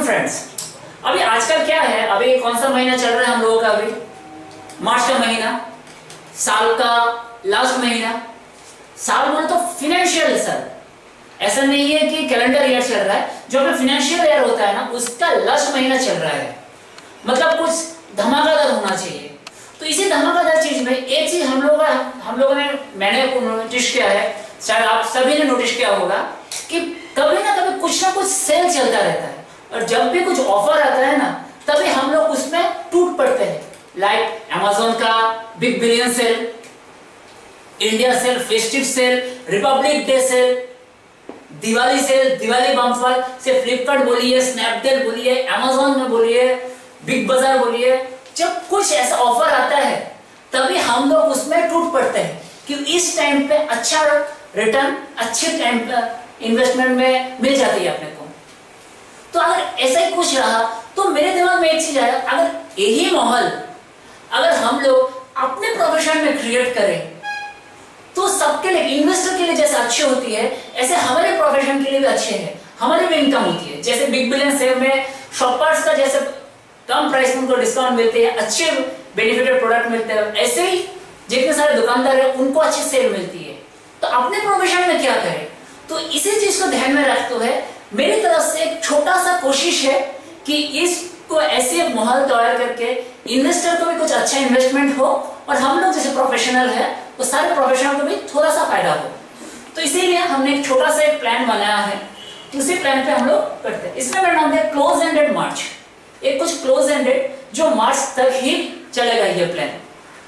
Friends, अभी आजकल क्या है, अभी कौन सा महीना चल रहा है हम लोगों का? अभी मार्च का महीना, साल का लास्ट महीना। साल बोले तो फिनेंशियल सर, ऐसा नहीं है कि कैलेंडर ईयर चल रहा है। जो अपना फिनेंशियल ईयर होता है ना, उसका लास्ट महीना चल रहा है, मतलब कुछ धमाकेदार होना चाहिए। तो इसी धमाकेदार चीज में एक चीज हम लोगों ने मैंने नोटिस किया है, शायद आप सभी ने नोटिस किया होगा कि कभी ना कभी कुछ ना कुछ सेल चलता रहता है, और जब भी कुछ ऑफर आता है ना, तभी हम लोग उसमें टूट पड़ते हैं। लाइक अमेज़न का big billion sale, India sale, festive sale, republic day sale, Diwali sale, Diwali bumper से फ्लिपकार्ट बोलिए, स्नैपडील बोलिए, अमेज़न में बोलिए, बिग बाजार बोलिए, जब कुछ ऐसा ऑफर आता है तभी हम लोग उसमें टूट पड़ते हैं कि इस टाइम पे अच्छा रिटर्न, अच्छे टाइम पे इन्वेस्टमेंट में मिल जाती है अपने को। तो अगर ऐसा ही कुछ रहा तो मेरे दिमाग में एक चीज आया, अगर यही माहौल अगर हम लोग अपने प्रोफेशन में क्रिएट करें तो सबके लिए, इन्वेस्टर के लिए जैसे अच्छी होती है, ऐसे हमारे प्रोफेशन के लिए भी अच्छे है, हमारी भी इनकम होती है। जैसे बिग बिलियन सेल में शॉपर्स का जैसे कम प्राइस में उनको डिस्काउंट मिलते हैं, अच्छे बेनिफिटेड प्रोडक्ट मिलते हैं, ऐसे ही जितने सारे दुकानदार है उनको अच्छी सेल मिलती है। तो अपने प्रोफेशन में क्या करें? तो इसी चीज को ध्यान में रखते हुए मेरी तरफ से एक छोटा सा कोशिश है कि इसको ऐसे माहौल तैयार करके इन्वेस्टर को भी कुछ अच्छा इन्वेस्टमेंट हो, और हम लोग जैसे प्रोफेशनल है वो सारे प्रोफेशनल को भी थोड़ा सा फायदा हो। तो इसीलिए हमने एक छोटा सा एक प्लान बनाया है, उसी प्लान पे हम लोग करते हैं। इसमें मेरा नाम है क्लोज एंडेड मार्च। एक कुछ क्लोज एंडेड जो मार्च तक ही चलेगा ये प्लान,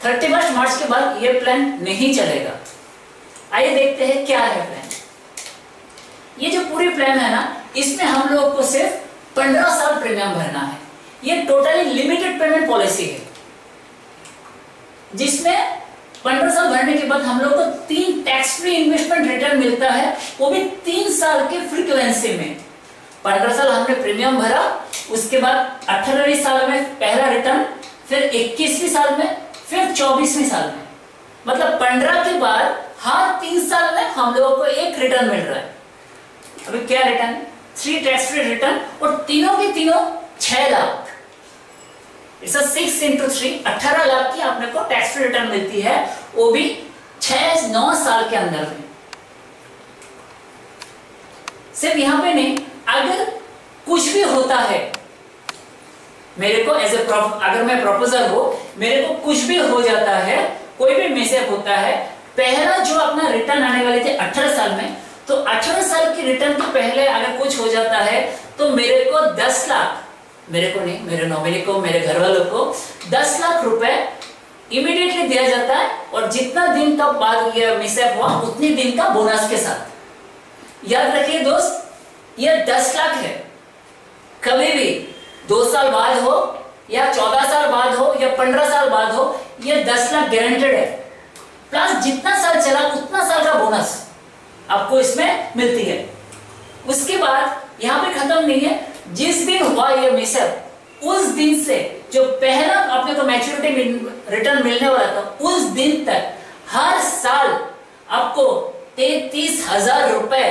31 मार्च के बाद ये प्लान नहीं चलेगा। आइए देखते हैं क्या है प्लान। ये जो पूरी प्लान है ना, इसमें हम लोग को सिर्फ 15 साल प्रीमियम भरना है। ये टोटली लिमिटेड पेमेंट पॉलिसी है, जिसमें 15 साल भरने के बाद हम लोग को 3 टैक्स फ्री इन्वेस्टमेंट रिटर्न मिलता है, वो भी 3 साल के फ्रीक्वेंसी में। 15 साल हमने प्रीमियम भरा, उसके बाद 18वें साल में पहला रिटर्न, फिर 21वें साल में, फिर 24वें साल में, मतलब 15 के बाद हर 3 साल में हम लोगों को एक रिटर्न मिल रहा है। अभी क्या रिटर्न? 3 टैक्स फ्री रिटर्न, और तीनों के तीनों 6 लाख। इट्स 6 into 3, 18 लाख की आपने को टैक्स फ्री रिटर्न मिलती है, वो भी 6-9 साल के अंदर में। सिर्फ यहां पे नहीं, अगर कुछ भी होता है मेरे को एज ए अगर मैं प्रपोजल हो, मेरे को कुछ भी हो जाता है, कोई भी मिसहैप होता है, पहला जो अपना रिटर्न आने वाले थे 18 साल में, तो 18 साल की रिटर्न के पहले अगर कुछ हो जाता है तो मेरे को 10 लाख, मेरे को नहीं, मेरे नॉमिनी को, मेरे घर वालों को 10 लाख रुपए इमीडिएटली दिया जाता है, और जितना दिन का बाद ये मिसहैप हुआ उतने दिन का बोनस के साथ। याद रखिए दोस्त, ये 10 लाख है। कभी भी 2 साल बाद हो या 14 साल बाद हो या 15 साल बाद हो, ये 10 लाख गारंटेड है, प्लस जितना साल चला उतना साल का बोनस आपको इसमें मिलती है। उसके बाद यहाँ पे खत्म नहीं है, जिस दिन हुआ ये मिसअप, उस दिन से जो पहला आपने को मैच्योरिटी रिटर्न मिलने वाला था, उस दिन तक हर साल आपको 33,000 रुपए,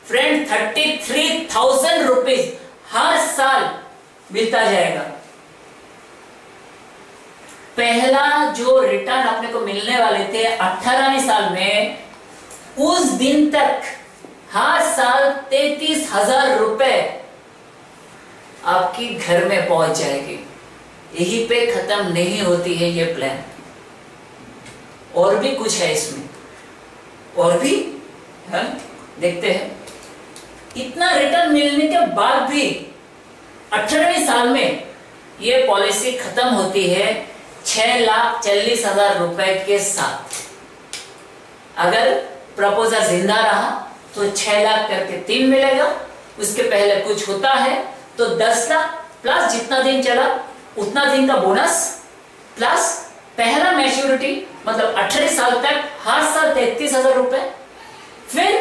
फ्रेंड 33,000 रुपीज हर साल मिलता जाएगा। पहला जो रिटर्न अपने को मिलने वाले थे 18वें साल में, उस दिन तक हर साल 33,000 रुपए आपकी घर में पहुंच जाएगी। यहीं पे खत्म नहीं होती है ये प्लान, और भी कुछ है इसमें, और भी है, देखते हैं। इतना रिटर्न मिलने के बाद भी 18वें साल में ये पॉलिसी खत्म होती है 6,40,000 रुपए के साथ। अगर प्रपोजल जिंदा रहा तो 6 लाख करके 3 मिलेगा, उसके पहले कुछ होता है तो 10 लाख, प्लस जितना दिन चला उतना दिन का बोनस, प्लस पहला मैच्योरिटी, मतलब 18 साल तक हर साल 33,000 रुपए, फिर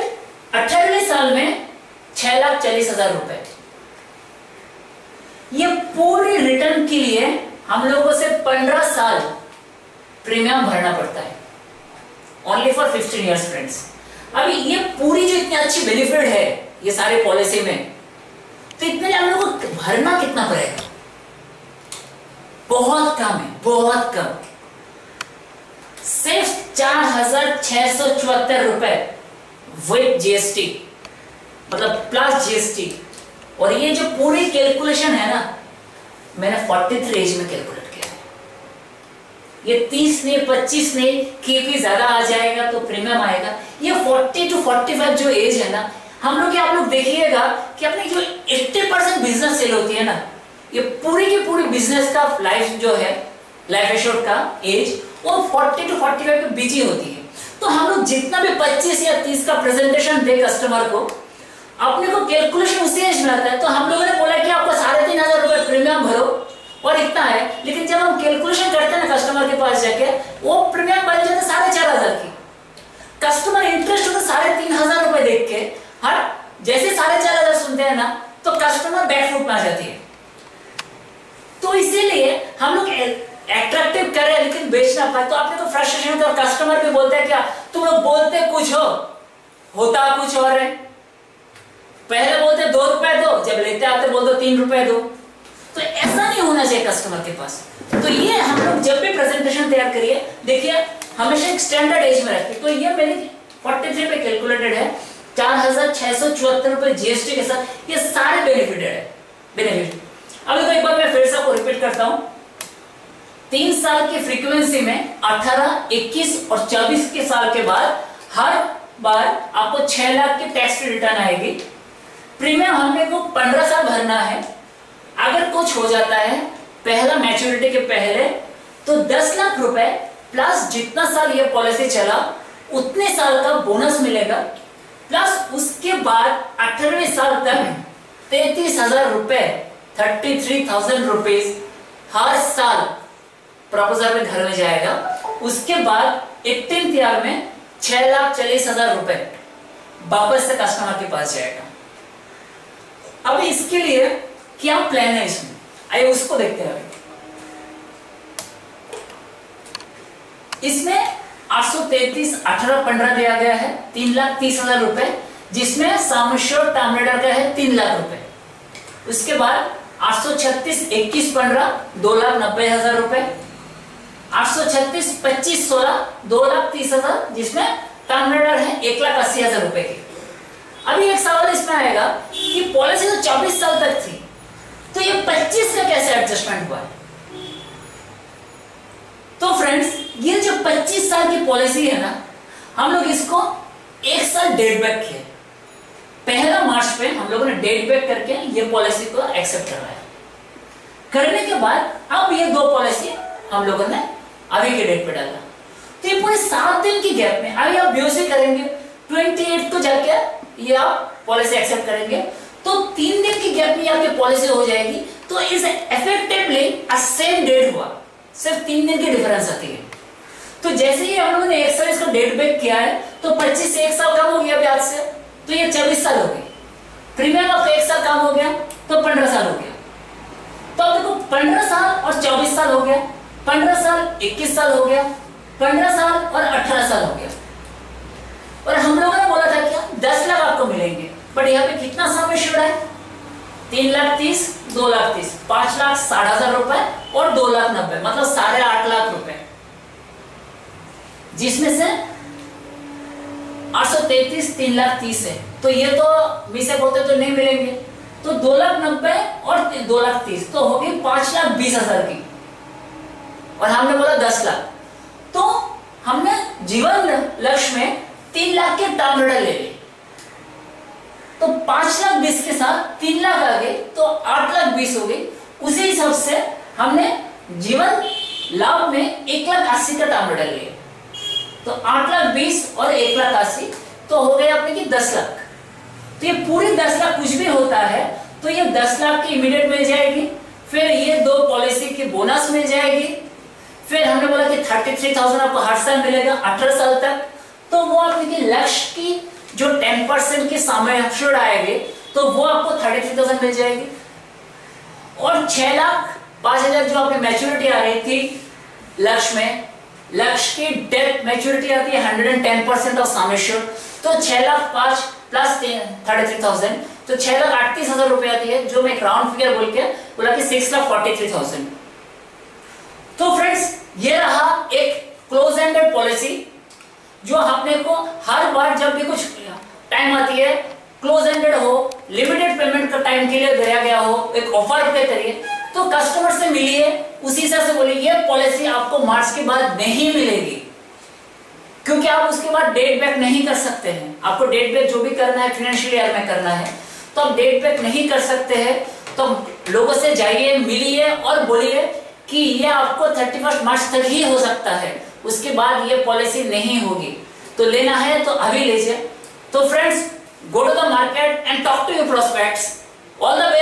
18वें साल में 6,40,000 रुपए। ये पूरी रिटर्न के लिए हम लोगों से 15 साल प्रीमियम भरना पड़ता है, ओनली फॉर 15 इयर्स फ्रेंड्स। अभी ये पूरी जो इतनी अच्छी बेनिफिट है ये सारे पॉलिसी में, तो इतने हम लोग को भरना कितना पड़ेगा? बहुत कम है, बहुत कम, सिर्फ 4,674 रुपए विद जीएसटी, मतलब प्लस जीएसटी। और ये जो पूरी कैलकुलेशन है ना, मैंने 43 एज में कैलकुलेट किया है। ये 30 नहीं, 25 नहीं, केपी ज्यादा आ जाएगा तो प्रीमियम आएगा। ये 40 टू 45 जो एज है ना, हम लोग, आप लोग देखिएगा कि अपने जो 80% बिजनेस सेल होती है ना, ये पूरी की पूरी बिजनेस का लाइफ जो है, लाइफ एश्योर्ड का एज, वो 40 टू 45 के बीच ही होती है। तो हम लोग जितना भी 25 या 30 का प्रेजेंटेशन दे कस्टमर को, अपने को कैलकुलेशन उसी एज में आता है। तो हम लोगों ने बोला कि आपको 3,500 रुपए प्रीमियम भरो और इतना है, लेकिन जब हम कैलकुलेशन करते हैं ना कस्टमर के पास जाके, वो प्रीमियम बन जाता है 4,500 की। कस्टमर इंटरेस्ट होता 3,500 रुपए देख के, हर जैसे 4,500 सुनते हैं ना, तो कस्टमर बैकफुट में आ जाती है। तो इसीलिए हम लोग एट्रैक्टिव कर रहे हैं लेकिन बेच ना पाए, तो आपने तो फ्रस्ट्रेशन होता है। और कस्टमर भी बोलते हैं क्या, तुम लोग बोलते कुछ हो, होता कुछ और है। पहले बोलते 2 रुपए दो, जब लेते आते बोलते 3 रुपए दो। तो ऐसा नहीं होना चाहिए कस्टमर के पास। तो ये हम लोग जब भी प्रेजेंटेशन तैयार करिए, देखिए हमेशा एक स्टैंडर्ड एज में रखिए। तो ये मेरी 43 पे कैलकुलेटेड है, 4,674 रुपए जीएसटी के साथ, ये सारे बेनिफिटेड है, बेनिफिट। अब तो एक बार मैं फिर से आपको रिपीट करता हूं। 3 साल की फ्रीक्वेंसी में 18, 21 और 24 के साल के बाद हर बार आपको 6 लाख की टैक्स फ्री रिटर्न आएगी। प्रीमियम हमने को 15 साल भरना है। अगर कुछ हो जाता है पहला मैच्योरिटी के पहले, तो 10 लाख रुपए प्लस जितना साल ये पॉलिसी चला उतने साल का बोनस मिलेगा, प्लस उसके बाद 18वें साल तक 33,000 रुपए, 33,000 रुपीज हर साल प्रपोजल में घर में जाएगा। उसके बाद 18th ईयर में 6,40,000 रुपए वापस से कस्टमर के पास जाएगा। अब इसके लिए क्या प्लान है इसमें, आइए उसको देखते हैं। इसमें 833, 18, 15 दिया गया है, 3,30,000 रुपए, जिसमें सम एश्योर्ड टर्म रेट का है 3 लाख रुपए। उसके बाद 836, 21, 15 2,90,000 रुपए, 836, 25, 16 2,30,000, जिसमें टर्म रेट है 1,80,000 रुपए की। अभी एक सवाल इसमें आएगा कि पॉलिसी तो 24 साल तक थी, तो ये 25 का कैसे एडजस्टमेंट हुआ है? तो फ्रेंड्स, ये जो 25 साल की पॉलिसी है ना, हम लोग इसको 1 साल डेट बैक किए। 1 मार्च पे हम लोगों ने डेट बैक करके ये पॉलिसी को एक्सेप्ट करवाया। करने के बाद अब ये 2 पॉलिसी हम लोगों ने अभी के डेट पे डाला। तो ये पूरे 7 दिन की गैप में अभी आप बीओसी करेंगे, 28 को जाके ये आप पॉलिसी एक्सेप्ट करेंगे, तो 3 दिन की गैप में आपकी पॉलिसी हो जाएगी। तो इस इफेक्टिवली सेम डेट हुआ, सिर्फ 3 दिन की डिफरेंस आती है। तो जैसे ही हम लोगों ने 1 साल इसको डेट बैक किया है, तो 25 से 1 साल कम हो गया ब्याज से, तो ये 24 साल हो गए। प्रीमियम आपका 1 साल कम हो गया तो 15 साल हो गया। तो अब देखो 15 साल और 24 साल हो गया, 15 साल 21 साल हो गया, 15 साल और 18 साल हो गया। और हम लोगों ने बोला था क्या 10 लाख आपको मिलेंगे, बट यहाँ पे कितना सम एश्योर्ड है? 3,30,000, 2,30,000, 5,60,000 रुपए और 2,90,000, मतलब 8.5 लाख रुपए, जिसमें से 833, 3,30,000 है। तो ये तो बीसे बोलते तो नहीं मिलेंगे, तो 2,90,000 और 2,30,000, तो होगी 5,20,000 की। और हमने बोला 10 लाख, तो हमने जीवन लक्ष्य में 3 लाख के टर्म रिटर्न ले ली। तो 5,20,000 के साथ 3 लाख आ गए, तो 8,20,000 हो गई। उसी हिसाब से हमने जीवन लाभ में 1,80,000 का टर्म रिटर्न लिया। तो 8,20,000 और 1,80,000, तो हो गए अपने की 10 लाख। तो ये पूरी 10 लाख कुछ भी होता है तो ये 10 लाख की इमीडिएट मिल जाएगी, फिर ये 2 पॉलिसी की बोनस मिल जाएगी, फिर हमने बोला कि 33,000 आपको हर साल मिलेगा 18 साल तक। तो वो आपकी लक्ष्य की जो 10% के सम एश्योर्ड आएंगे, तो वो आपको 33,000 मिल जाएगी। और 6,05,000 जो आपकी मैच्योरिटी आ रही थी लक्ष्य में, लक्ष्य की डेथ मैच्योरिटी आती है 110% ऑफ सम एश्योर्ड, तो 6,05,000 प्लस 33,000, तो 6,38,000 रुपए आती है, जो मैं एक राउंड फिगर बोल के बोला कि 6,43,000। तो फ्रेंड्स ये रहा एक क्लोज एंडेड पॉलिसी जो आपने को हर बार जब भी कुछ टाइम आती है, क्लोज एंडेड हो, लिमिटेड पेमेंट का टाइम के लिए दिया गया हो, एक ऑफर के जरिए, तो कस्टमर से मिलिए, उसी हिसाब से बोलिए ये पॉलिसी आपको मार्च के बाद नहीं मिलेगी, क्योंकि आप उसके बाद डेट बैक नहीं कर सकते हैं। आपको डेट बैक जो भी करना है फाइनेंशियल ईयर में करना है, तो आप डेट बैक नहीं कर सकते हैं। तो लोगों से जाइए, मिलिए और बोलिए कि ये आपको 31 मार्च तक ही हो सकता है, उसके बाद ये पॉलिसी नहीं होगी। तो लेना है तो अभी लीजिए। तो friends, go to the market and talk to your prospects. All the best.